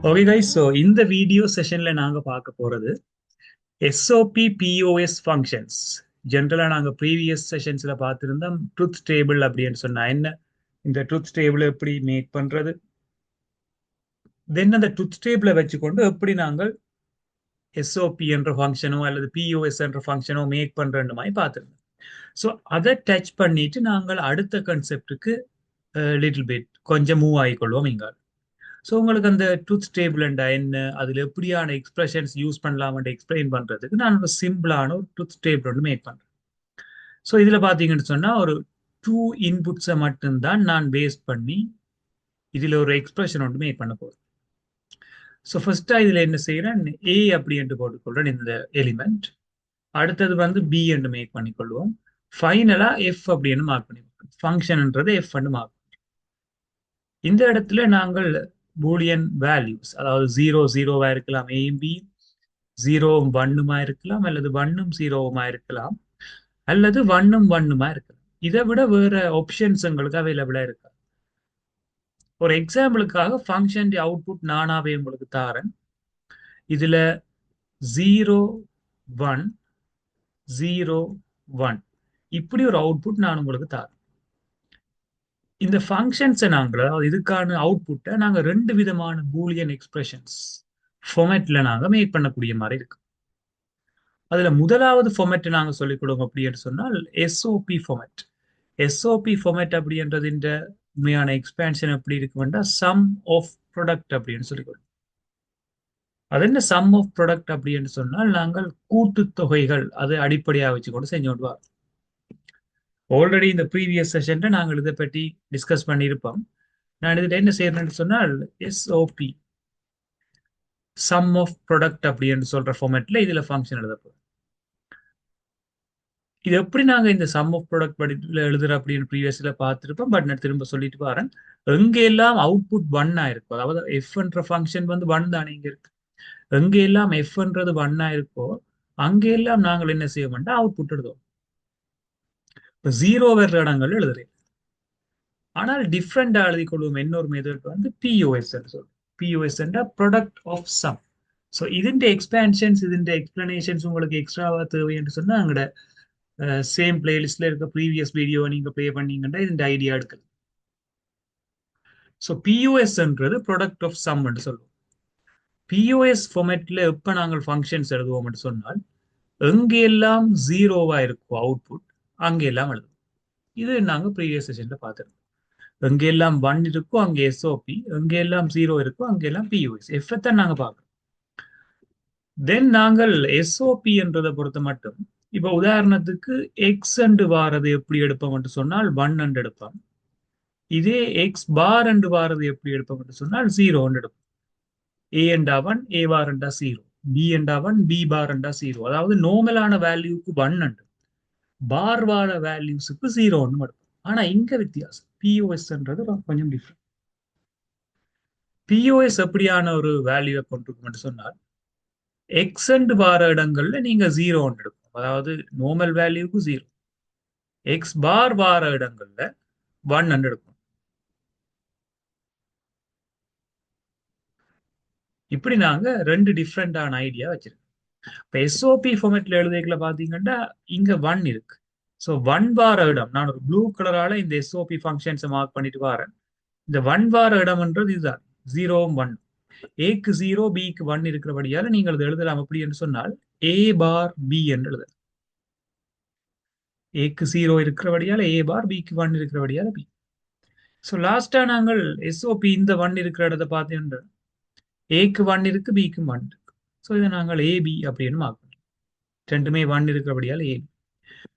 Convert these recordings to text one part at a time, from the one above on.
Okay guys, so இந்த video செஷன்ல நாங்க பார்க்க போறது எஸ்ஓபி பிஓஎஸ் ஃபங்க்ஷன்ஸ். ஜென்ரலா நாங்க ப்ரீவியஸ் செஷன்ஸ்ல பார்த்திருந்தோம் ட்ரூத் டேபிள் அப்படின்னு சொன்னா என்ன, இந்த ட்ரூத் டேபிள் எப்படி மேக் பண்றது, தென் அந்த ட்ரூத் டேபிளை வச்சுக்கொண்டு எப்படி நாங்கள் எஸ்ஓபி என்ற ஃபங்க்ஷனோ அல்லது பிஓஎஸ் என்ற ஃபங்க்ஷனோ மேக் பண்ற மாதிரி பார்த்திருந்தோம். ஸோ அதை டச் பண்ணிட்டு நாங்கள் அடுத்த கன்செப்டுக்கு லிட்டில் பிட் கொஞ்சம் மூவ் ஆகிக்கொள்வோம் இங்க. ஸோ உங்களுக்கு அந்த ட்ரூத் டேபிள் என்ன, அதில் எப்படியான எக்ஸ்பிரஷன்ஸ் யூஸ் பண்ணலாம்னு எக்ஸ்பிளைன் பண்ணுறதுக்கு நான் ஒரு சிம்பிளான ஒரு ட்ரூத் டேபிள் ஒன்று மேக் பண்ணுறேன். ஸோ இதில் பார்த்தீங்கன்னு சொன்னால் ஒரு டூ இன்புட்ஸை மட்டும்தான் நான் பேஸ் பண்ணி இதில் ஒரு எக்ஸ்பிரஷன் ஒன்று மேக் பண்ண போகிறேன். ஸோ ஃபர்ஸ்ட்டாக இதில் என்ன செய்கிறேன், ஏ அப்படின்ட்டு போட்டுக்கொள்கிறேன் இந்த எலிமெண்ட். அடுத்தது வந்து பி என்று மேக் பண்ணிக்கொள்வோம். ஃபைனலாக எஃப் அப்படின்னு மார்க் பண்ணி ஃபங்க்ஷன்ன்றது எஃப் அண்டு மார்க். இந்த இடத்துல நாங்கள் பூலியன் வேல்யூஸ், அதாவது 0 0 இருக்கலாம், ஏயும் பி 0 1 இருக்கலாம், அல்லது 1 0 இருக்கலாம், அல்லது 1 1 இருக்கலாம். இதை விட வேற ஆப்ஷன்ஸ் உங்களுக்கு அவைலபிளா இருக்கு. ஒரு எக்ஸாம்பிளுக்காக ஃபங்க்ஷன் அவுட்புட் நானாவே உங்களுக்கு தாரேன். இதுல 0 1 0 1 இப்படி ஒரு அவுட்புட் நான் உங்களுக்கு தாரேன். இந்த ஃபங்க்ஷன்ஸை நாங்கள் இதுக்கான அவுட்புட்டை நாங்கள் ரெண்டு விதமான பூலியன் எக்ஸ்பிரஷன்ஸ் ஃபார்மேட்ல நாங்கள் மேக் பண்ணக்கூடிய மாதிரி இருக்கு. அதுல முதலாவது ஃபார்மேட் நாங்கள் சொல்லிக் கொடுங்க அப்படின்னு சொன்னால் எஸ்ஓபி ஃபார்மேட். எஸ்ஓபி ஃபார்மேட் அப்படின்றது இந்த உண்மையான எக்ஸ்பேன்ஷன் எப்படி இருக்குன்னா சம் ஆஃப் ப்ராடக்ட் அப்படின்னு சொல்லிக் கொடுக்கும். அது என்ன சம் ஆஃப் ப்ராடக்ட் அப்படின்னு சொன்னால் நாங்கள் கூட்டுத்தொகைகள் அதை அடிப்படையாக வச்சு கொண்டு செஞ்சு கொண்டு வரோம். ஆல்ரெடி இந்த ப்ரீவியஸ் செஷன்ல நாங்கள் இதை பற்றி டிஸ்கஸ் பண்ணியிருப்போம். நான் இதில் என்ன செய்யறேன்னு சொன்னால் எஸ்ஓபி சம் ஆஃப் ப்ராடக்ட் அப்படின்னு சொல்ற ஃபார்மேட்ல இதுல ஃபங்க்ஷன் எழுத போறோம். இது எப்படி நாங்க இந்த சம் ஆஃப் ப்ராடக்ட் படிப்புல எழுதுற அப்படின்னு ப்ரீவியஸ்ல பார்த்துருப்போம். பட் நான் திரும்ப சொல்லிட்டு வரேன், எங்க எல்லாம் அவுட்புட் 1 இருக்கும், அதாவது எஃப்ன்ற ஃபங்க்ஷன் வந்து 1 தானே இங்க இருக்கு, எங்க எல்லாம் எஃப்ன்றது 1 இருக்கோ அங்க எல்லாம் நாங்கள் என்ன செய்ய மாட்டோம், அவுட்புட் எழுதுவோம். இப்போ 0 வர்ற இடங்கள் எழுதுறேன். ஆனால் டிஃப்ரெண்டா எழுதி கொள்வோம். இன்னொரு மெத்தட் வந்து பிஓஎஸ் சொல்லுவோம். POS product of sum. So இதுன்ற எக்ஸ்பேன்ஷன்ஸ் இதுன்ற எக்ஸ்பிளனேஷன்ஸ் உங்களுக்கு எக்ஸ்ட்ராவா தேவை என்று சொன்னா அங்கட சேம் பிளேலிஸ்ட்ல இருக்க ப்ரீவியஸ் வீடியோ நீங்க ப்ளே பண்ணீங்கன்னா இந்த ஐடியா எடுக்கலாம். ஸோ பிஓஎஸ்ன்றது ப்ராடக்ட் ஆஃப் சம் என்று சொல்லுவோம். பிஓஎஸ் ஃபார்மேட்ல எப்ப நாங்கள் ஃபங்க்ஷன்ஸ் எழுதுவோம் என்று சொன்னால் எங்கெல்லாம் 0 இருக்கும் அவுட்புட் அங்கெல்லாம் எழுதுவோம். இது நாங்க ப்ரீவியஸ் செஷன்ல பார்த்துருக்கோம். எங்கெல்லாம் 1 இருக்கோ அங்க எஸ்ஓபி, எங்கெல்லாம் 0 இருக்கோ அங்கெல்லாம் பிஓஎஸ். எஃப்தான் நாங்க பார்க்கறோம். தென் நாங்கள் எஸ்ஓபி என்றதை பொறுத்த மட்டும் இப்ப உதாரணத்துக்கு எக்ஸ் அண்டு வாரது எப்படி எடுப்போம் என்று சொன்னால் 1 அண்டு எடுப்போம். இதே எக்ஸ் பார் அண்டு வாரது எப்படி எடுப்போம் என்று சொன்னால் 0 அண்டு எடுப்போம். ஏ அண்டா 1 ஏ பார் அண்டா 0, பி அண்டா 1 பி பார் அண்டா 0. அதாவது நோமலான வேல்யூக்கு 1 அண்டு, பார் வார வேல்யூஸுக்கு 0 ஒன்று எடுப்போம். ஆனா இங்க வித்தியாசம், பிஓஎஸ்ன்றது கொஞ்சம் டிஃப்ரெண்ட். பிஓஎஸ் எப்படியான ஒரு வேல்யூவை கொண்டிருக்கும் சொன்னால் எக்ஸ் அண்டு வார இடங்கள்ல நீங்க 0 ஒன்று எடுக்கும், அதாவது நோமல் வேல்யூக்கு 0. எக்ஸ் பார் வார இடங்கள்ல 1 அண்டு எடுக்கும். இப்படி நாங்க ரெண்டு டிஃப்ரெண்டான ஐடியா வச்சிருக்கோம். இப்போ எஸ்ஓபி ஃபார்மேட்ல எழுதிக்கல பாத்தீங்கன்னா இங்க 1 இருக்கு. ஸோ 1 வார இடம் நான் ஒரு ப்ளூ கலரால இந்த எஸ்ஓபி ஃபங்க்ஷன்ஸை மார்க் பண்ணிட்டு வரேன். இந்த 1 வார இடம்ன்றது இதுதான், 0 1. ஏக்கு 0 பிக்கு 1 இருக்கிறபடியால நீங்கள் அதை எழுதலாம் எப்படி என்று சொன்னால் ஏ பார் பி என்று எழுதலாம். ஏக்கு 0 இருக்கிறபடியால ஏ பார், பிக்கு 1 இருக்கிறபடியால பி. ஸோ லாஸ்டா நாங்கள் எஸ்ஓபி இந்த 1 இருக்கிற இடத்தை பார்த்தீங்கன்னா ஏக்கு 1 இருக்கு, பிக்கு 1 இருக்கு. ஸோ இதை நாங்கள் ஏபி அப்படின்னு மார்க் பண்ணுறோம். ரெண்டுமே 1 இருக்கிறபடியால ஏபி.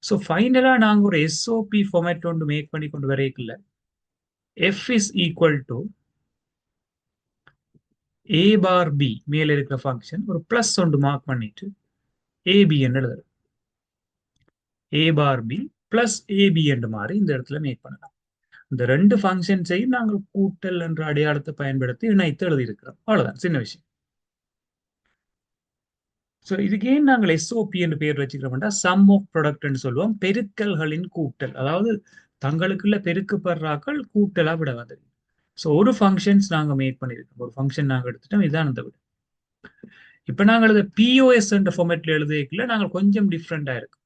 ஸோ ஃபைனலா நாங்கள் ஒரு எஸ்ஓபி ஃபார்மேட் ஒன்று மேக் பண்ணி கொண்டு வரைக்கல F is equal to A bar B மேல இருக்கிற ஃபங்க்ஷன் ஒரு பிளஸ் ஒன்று மார்க் பண்ணிட்டு ஏபி என்று எழுதுறோம். ஏ பார் பி பிளஸ் ஏபி என்று மாதிரி இந்த இடத்துல மேக் பண்ணலாம். இந்த ரெண்டு ஃபங்க்ஷன்ஸையும் நாங்கள் கூட்டல் என்ற அடையாளத்தை பயன்படுத்தி இணைத்து எழுதியிருக்கிறோம். அவ்வளவுதான், சின்ன விஷயம். ஸோ இதுக்கு ஏன் நாங்கள் எஸ்ஓபி என்று பேர் வச்சுக்கிறோம்னா சம் ஆஃப் ப்ராடக்ட்னு சொல்லுவோம். பெருக்கல்களின் கூட்டல், அதாவது தங்களுக்குள்ள பெருக்கப்படுறாக்கள் கூட்டலா விட வந்து ஸோ ஒரு ஃபங்க்ஷன்ஸ் நாங்கள் மேக் பண்ணியிருக்கோம், ஒரு ஃபங்க்ஷன் நாங்கள் எடுத்துட்டோம், இதுதான் அந்த விட. இப்போ நாங்கள் எழுத பிஓஎஸ் என்ற ஃபார்மேட்ல எழுதிக்கல, நாங்கள் கொஞ்சம் டிஃப்ரெண்டாக இருக்கும்.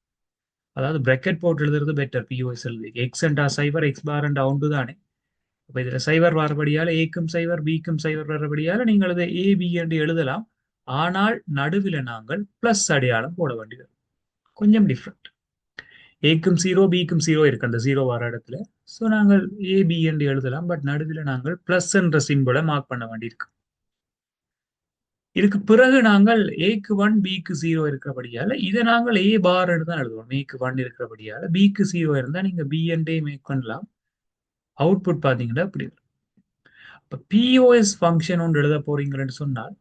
அதாவது பிரக்கெட் போட்டு எழுதுறது பெட்டர். பிஓஎஸ் எழுதி எக்ஸ் அண்டா சைவர், எக்ஸ் பார் அண்டா ஒன்று தானே. அப்போ இதில் சைவர் வரபடியால் ஏக்கும் சைவர் பிக்கும் சைவர் வரபடியால் நீங்கள் இதை ஏபி என்று எழுதலாம். ஆனால் நடுவில் நாங்கள் பிளஸ் அடையாளம் போட வேண்டியது, கொஞ்சம் டிஃப்ரெண்ட். ஏக்கும் ஜீரோ பிக்கும் ஜீரோ இருக்கு அந்த ஜீரோ வர இடத்துல. ஸோ நாங்கள் ஏபி என்று எழுதலாம், பட் நடுவில் நாங்கள் பிளஸ் என்ற சிம்பிளை மார்க் பண்ண வேண்டியிருக்கு. இதுக்கு பிறகு நாங்கள் ஏக்கு ஒன் பிக்கு ஜீரோ இருக்கிறபடியால இதை நாங்கள் ஏ பார் தான் எழுதுவோம். ஏக்கு ஒன் இருக்கிறபடியால பிக்கு ஜீரோ இருந்தால் நீங்க பி அண்டே மேக் பண்ணலாம். அவுட்புட் பார்த்தீங்கன்னா அப்படி இருக்கும். இப்போ பிஓஎஸ் ஃபங்க்ஷன் ஒன்று எழுத போறீங்கன்னு சொன்னால்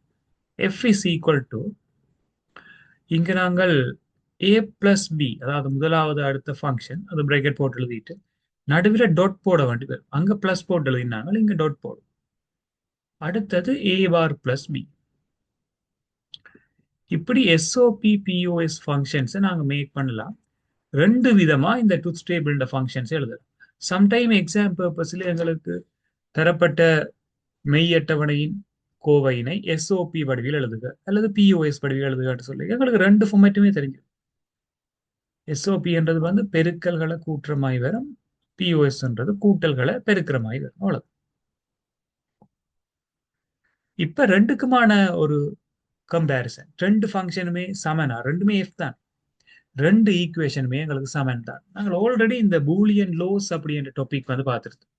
எஃப் இஸ் ஈக்குவல் டு, இங்க நாங்கள் ஏ பிளஸ் பி, அதாவது முதலாவது அடுத்த ஃபங்க்ஷன் அது பிரேக்கெட் போட்டு எழுதிட்டு நடுவில் டாட் போட வேண்டியது. அங்க பிளஸ் போட்டு எழுதினாங்க, இங்க டாட் போடும். அடுத்தது ஏ பார் பிளஸ் பி. இப்படி எஸ்ஓபி பிஓஎஸ் ஃபங்க்ஷன்ஸை நாங்கள் மேக் பண்ணலாம். ரெண்டு விதமா இந்த ட்ரூத் டேபிள் ஃபங்க்ஷன்ஸ் எழுதலாம். சம்டைம் எக்ஸாம் பர்பஸ்ல எங்களுக்கு தரப்பட்ட மெய் அட்டவணையின் கோவையினை எஸ்ஓபி வடிவில் எழுதுக அல்லது பிஓஎஸ் வடிவில் எழுதுகன்னு சொல்லி எங்களுக்கு ரெண்டு ஃபார்மேட்டுமே தெரிஞ்சு. எஸ்ஓபி என்றது வந்து பெருக்கல்களை கூட்டுறமாய் வரும், பிஓஎஸ்ன்றது கூட்டல்களை பெருக்கிறமாய் வரும், அவ்வளவு. இப்ப ரெண்டுக்குமான ஒரு கம்பேரிசன், ரெண்டு ஃபங்க்ஷனுமே சமனா, ரெண்டுமே எஃப் தான், ரெண்டு ஈக்குவேஷனுமே எங்களுக்கு சமன் தான். நாங்கள் ஆல்ரெடி இந்த பூலியன் லோஸ் அப்படின்ற டாபிக் வந்து பார்த்துருந்தோம்.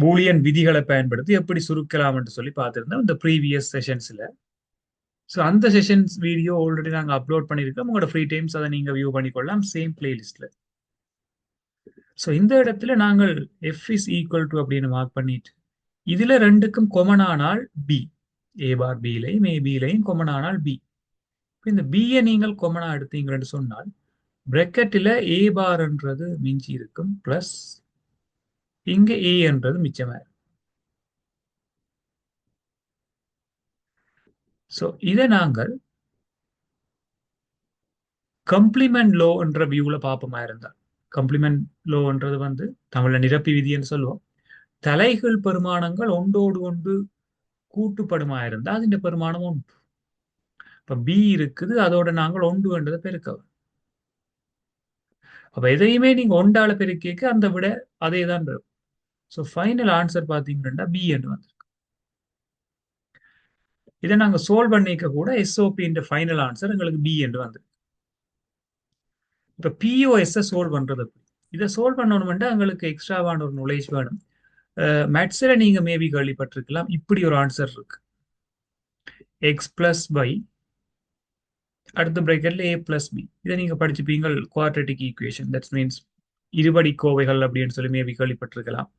பூலியன் விதிகளை பயன்படுத்தி எப்படி சுருக்கலாம் என்று சொல்லி பார்த்துருந்தோம் இந்த ப்ரீவியஸ் செஷன்ஸ்ல. ஸோ அந்த செஷன்ஸ் வீடியோ ஆல்ரெடி நாங்கள் அப்லோட் பண்ணியிருக்கோம். உங்களோட ஃப்ரீ டைம்ஸ் அதை நீங்க வியூ பண்ணிக்கொள்ளலாம் சேம் பிளேலிஸ்ட்ல. ஸோ இந்த இடத்துல நாங்கள் எஃப் இஸ் ஈக்குவல் டு அப்படின்னு மார்க் பண்ணிட்டு இதுல ரெண்டுக்கும் கொமன் ஆனால் பி, ஏ பார் பிலையும் ஏ பிலையும் கொமன் ஆனால் பி. இந்த பியை நீங்கள் கொமனா எடுத்தீங்கன்னு சொன்னால் பிரெக்கெட்டில் ஏ பார்ன்றது மிஞ்சி இருக்கும், பிளஸ் இங்க ஏ என்றது மிச்சமா இருக்கும். ஸோ இதை நாங்கள் கம்ப்ளிமெண்ட் லோ என்ற வியூல பார்ப்போமா இருந்தால், கம்ப்ளிமெண்ட் லோன்றது வந்து தமிழ்ல நிரப்பி விதின்னு சொல்லுவோம். தலைகள் பெருமானங்கள் ஒன்றோடு ஒன்று கூட்டுப்படுமா இருந்தால் அதிന്റെ பெருமானம் ஒன்று. இப்ப பி இருக்குது, அதோட நாங்கள் ஒன்று என்றதை பெருக்கவும். அப்ப எதையுமே நீங்க ஒன்றால பெருக்கிக்க அந்த விட அதே தான் இருக்கும். ஸோ ஃபைனல் ஆன்சர் பார்த்தீங்கன்னா பி என்று வந்திருக்கு. இதை நாங்க சோல்வ் பண்ணிக்க கூட எஸ்ஓபி ஃபைனல் ஆன்சர் எங்களுக்கு பி என்று வந்திருக்கு. இப்ப பிஓஎஸ் சோல்வ் பண்றது, இதை சோல்வ் பண்ணணும்னா எங்களுக்கு எக்ஸ்ட்ராவான ஒரு நாலேஜ் வேணும். மேத்ஸ்ல நீங்க மேபி கேள்விப்பட்டிருக்கலாம், இப்படி ஒரு ஆன்சர் இருக்கு. எக்ஸ் பிளஸ் பை அடுத்த பிரேக்கெட்ல ஏ பிளஸ் பி. இதை நீங்க படிச்சுப்பீங்க குவாட்ரட்டிக் ஈக்குவேஷன், தட்ஸ் மீன்ஸ் இருபடி கோவைகள் அப்படின்னு சொல்லி மேபி கேள்விப்பட்டிருக்கலாம்.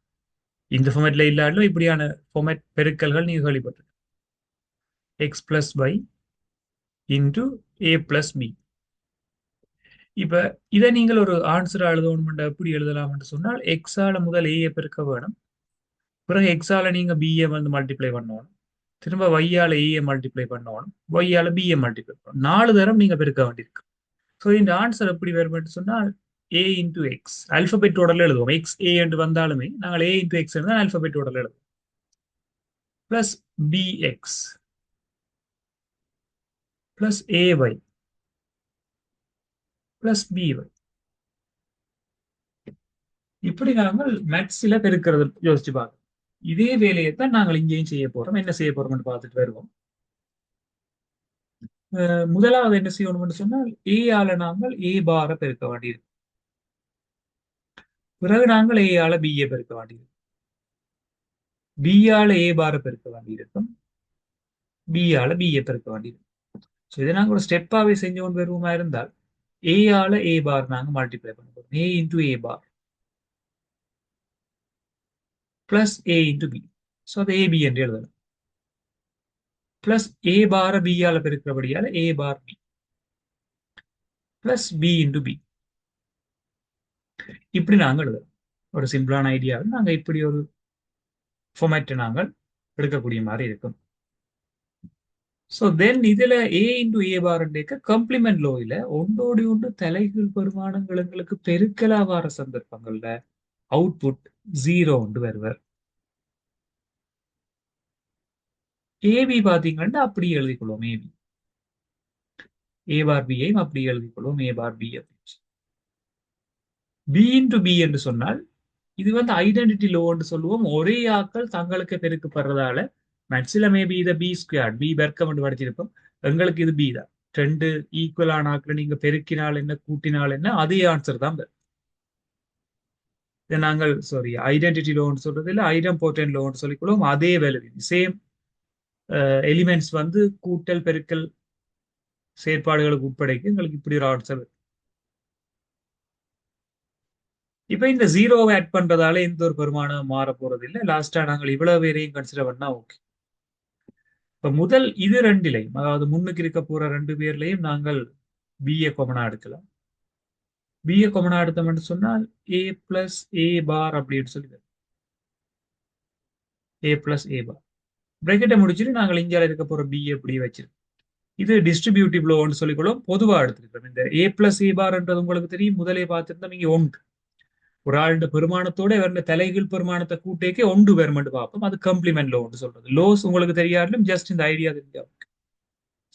இந்த ஃபார்மேட்ல இல்லாலும் இப்படியான ஃபார்மேட் பெருக்கல்கள் நீங்க கேள்விப்பட்டிருக்க. X plus by into A plus B. இப்ப இதை நீங்கள் ஒரு ஆன்சரா எழுதணும், எப்படி எழுதலாம்னு சொன்னால் எக்ஸால முதல் ஏ பெருக்க வேணும், பிறகு எக்ஸால நீங்க பிஏ வந்து மல்டிப்ளை பண்ணணும், திரும்ப ஒய்யால ஏ மல்டிப்ளை பண்ணணும், ஒய்யால பிஏ மல்டிப்ளை பண்ணணும், 4 தரம் நீங்க பெருக்க வேண்டியிருக்கு. ஸோ இந்த ஆன்சர் எப்படி வரும் சொன்னால் ஏ இன்டூ எக்ஸ், அல்பபெட் ஓடல எழுதுவோம். எக்ஸ் ஏ என்று வந்தாலுமே நாங்கள் ஏ இன்டூ எக்ஸ் தான் அல்பபெட் ஓடல எழுதுவோம். Plus B X plus A Y plus B Y. இப்படி நாங்கள் மேத்ஸ்ல பெருக்கிறது யோசிச்சு பார்க்கணும். இதே வேலையை தான் நாங்கள் இங்கேயும் செய்ய போறோம். என்ன செய்ய போறோம்னு பார்த்துட்டு வருவோம். முதலாவது என்ன செய்யணும்னு சொன்னால் ஏ ஆல நாங்கள் ஏ பார பெருக்க வேண்டியிருக்கும், பிறகு நாங்கள் ஏ ஆல பிஏ பெருக்க வேண்டியிருக்கும், பி ஆல ஏ பார பெருக்க வேண்டியிருக்கும், பி ஆல பிஏ பெருக்க வேண்டியிருக்கும். ஸோ இதை நாங்கள் ஒரு ஸ்டெப்பாவே செஞ்சு கொண்டு வருவோமா இருந்தால் ஏ ஆல ஏ பார் நாங்கள் மல்டிப்ளை பண்ண போறோம். A into A bar plus A into B. So அதை ஏபி என்று எழுதலாம். பிளஸ் ஏ பார பி ஆல பெருக்கிறபடியால A bar B plus B into B. இப்படி நாங்கள் எழுதலாம். ஒரு சிம்பிளான ஐடியாவில் நாங்கள் இப்படி ஒரு ஃபார்மேட்டை நாங்கள் எடுக்கக்கூடிய மாதிரி இருக்கும். ஸோ தென் இதுல ஏ இன்டூ ஏ பார் கம்ப்ளிமெண்ட் லோயில ஒன்றோடு ஒன்று தலைகீழ் பெருமானங்கள் எங்களுக்கு பெருக்கலா வார சந்தர்ப்பங்கள்ல அவுட்புட் 0 வருவர். ஏபி பாத்தீங்கன்னா அப்படி எழுதிக் கொள்வோம். ஏபி ஏ பார் பியையும் அப்படி எழுதிக் கொள்வோம். ஏ பார் பி அப்படின்னு பி இன்டு பி என்று சொன்னால் இது வந்து ஐடென்டிட்டி லோன்னு சொல்லுவோம். ஒரே ஆக்கள் தங்களுக்கு பெருக்கப்படுறதால மேக்ஸில மேபி இதை பி ஸ்கொயர் பி பெருக்கம் என்று படிச்சிருப்போம். எங்களுக்கு இது பி தான். ரெண்டு ஈக்குவலான ஆக்களை நீங்க பெருக்கினால் என்ன கூட்டினால் என்ன அதே ஆன்சர் தான் வரும். இதை நாங்கள் சாரி ஐடென்டிட்டி லோன்னு சொல்றது இல்லை ஐடம் போர்டன் லோன்னு சொல்லிக்கொள்வோம். அதே வேல்யூ சேம் எலிமெண்ட்ஸ் வந்து கூட்டல் பெருக்கல் செயற்பாடுகளுக்கு உட்படைக்கு எங்களுக்கு இப்படி ஒரு ஆன்சர். இப்ப இந்த ஜீரோவை ஆட் பண்றதால எந்த ஒரு பெருமானம் மாற போறது இல்லை. லாஸ்டா நாங்கள் இவ்வளவு பேரையும் கன்சிடர் பண்ணா ஓகே. இப்ப முதல் இது ரெண்டிலையும் அதாவது முன்னுக்கு இருக்க போற ரெண்டு பேர்லையும் நாங்கள் பிஏ கொமனா எடுக்கலாம். பிஏ கொமனா எடுத்தோம்னு சொன்னால் ஏ பிளஸ் ஏ பார் அப்படின்னு சொல்லி ஏ பிளஸ் ஏ பார் பிரேக்கெட்டை முடிச்சுட்டு நாங்கள் இந்தியாவில் இருக்க போற பிஏ எப்படி வச்சிருக்கோம். இது டிஸ்ட்ரிபியூட்டிவ் லோன்னு சொல்லிக்கொள்ளும். பொதுவா எடுத்துருக்கோம். இந்த ஏ பிளஸ் ஏ பார்ன்றது உங்களுக்கு தெரியும். முதலே பார்த்துருந்தா நீங்க ஒன்று ஒரு ஆளுடைய பெருமானத்தோட இவருடைய தலைகீழ் பெருமானத்தை கூட்டேக்கே ஒன்று பெருமெண்ட் பார்ப்போம். அது கம்ப்ளிமெண்ட் லோன்னு சொல்றது. லோஸ் உங்களுக்கு தெரியாதுலும் ஜஸ்ட் இந்த ஐடியா தெரிஞ்சா.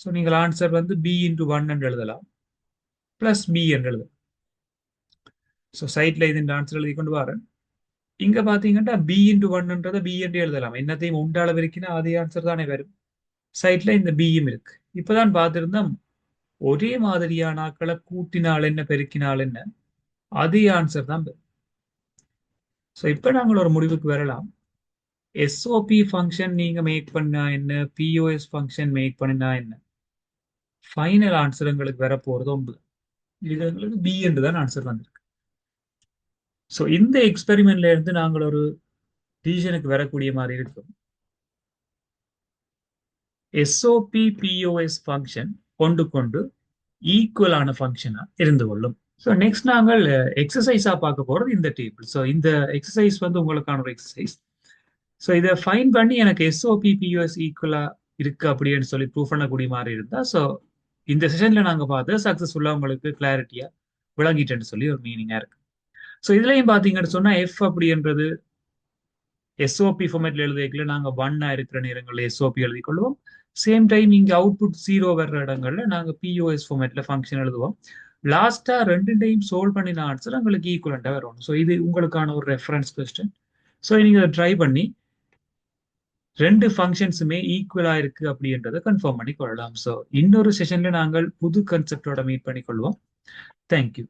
ஸோ நீங்கள் ஆன்சர் வந்து பி இன்டு ஒன் என்று எழுதலாம் பிளஸ் பி என்று எழுதலாம். ஸோ சைட்ல இது இந்த ஆன்சர் எழுதி கொண்டு வரேன். இங்க பாத்தீங்கன்னா பி இன்டு ஒன்ன்றதை பி என்று எழுதலாம். என்னத்தையும் உண்டாள வரைக்கும் அதே ஆன்சர் தானே வரும். சைட்ல இந்த பியும் இருக்கு. இப்பதான் பார்த்திருந்தா ஒரே மாதிரியான ஆக்களை கூட்டினால் என்ன பெருக்கினால் என்ன அதே ஆன்சர் தான் வரும். ஸோ இப்ப நாங்கள் ஒரு முடிவுக்கு வரலாம். எஸ்ஓபி ஃபங்க்ஷன் நீங்க மேக் பண்ணா என்ன, பிஓஎஸ் ஃபங்க்ஷன் மேக் பண்ணினா என்ன, ஃபைனல் ஆன்சர் எங்களுக்கு வர போறது 9. இது எங்களுக்கு பி என்று தான் ஆன்சர் வந்திருக்கு. ஸோ இந்த எக்ஸ்பெரிமெண்ட்ல இருந்து நாங்கள் ஒரு டிசிஷனுக்கு வரக்கூடிய மாதிரி இருக்கும். எஸ்ஓபி பிஓஎஸ் ஃபங்க்ஷன் கொண்டு கொண்டு ஈக்குவலான ஃபங்க்ஷனா இருந்து கொள்ளும். ஸோ நெக்ஸ்ட் நாங்கள் எக்ஸசைஸா பார்க்க போறது இந்த டேபிள். ஸோ இந்த எக்ஸசைஸ் வந்து உங்களுக்கான ஒரு எக்ஸசைஸ். ஸோ இதை ஃபைன் பண்ணி எனக்கு எஸ்ஓபி பிஓஎஸ் ஈக்குவலா இருக்கு அப்படின்னு சொல்லி ப்ரூவ் பண்ணக்கூடிய மாதிரி இருந்தா ஸோ இந்த செஷன்ல நாங்க பார்த்து சக்சஸ்ஃபுல்லா உங்களுக்கு கிளாரிட்டியா விளங்கிட்டேன்னு சொல்லி ஒரு மீனிங்கா இருக்கு. ஸோ இதுலயும் பாத்தீங்கன்னு சொன்னா எஃப் அப்படின்றது எஸ்ஓபி ஃபார்மேட்ல எழுதிக்கல நாங்க ஒன்னா இருக்கிற நேரங்களில் எஸ்ஓபி எழுதி கொள்வோம். சேம் டைம் இங்க அவுட்புட் ஜீரோ வர்ற இடங்கள்ல நாங்க பிஓஎஸ் ஃபார்மேட்ல ஃபங்க்ஷன் எழுதுவோம். லாஸ்டா ரெண்டு டைம் சோல்வ் பண்ணின ஆன்சர் உங்களுக்கு ஈக்குவலண்டா வரும். ஸோ இது உங்களுக்கான ஒரு ரெஃபரன்ஸ் கொஸ்டின். ஸோ நீங்க அதை ட்ரை பண்ணி ரெண்டு ஃபங்க்ஷன்ஸுமே ஈக்குவலா இருக்கு அப்படின்றத கன்ஃபார்ம் பண்ணி கொள்ளலாம். ஸோ இன்னொரு செஷன்ல நாங்கள் புது கன்செப்டோட மீட் பண்ணி கொள்வோம். தேங்க்யூ.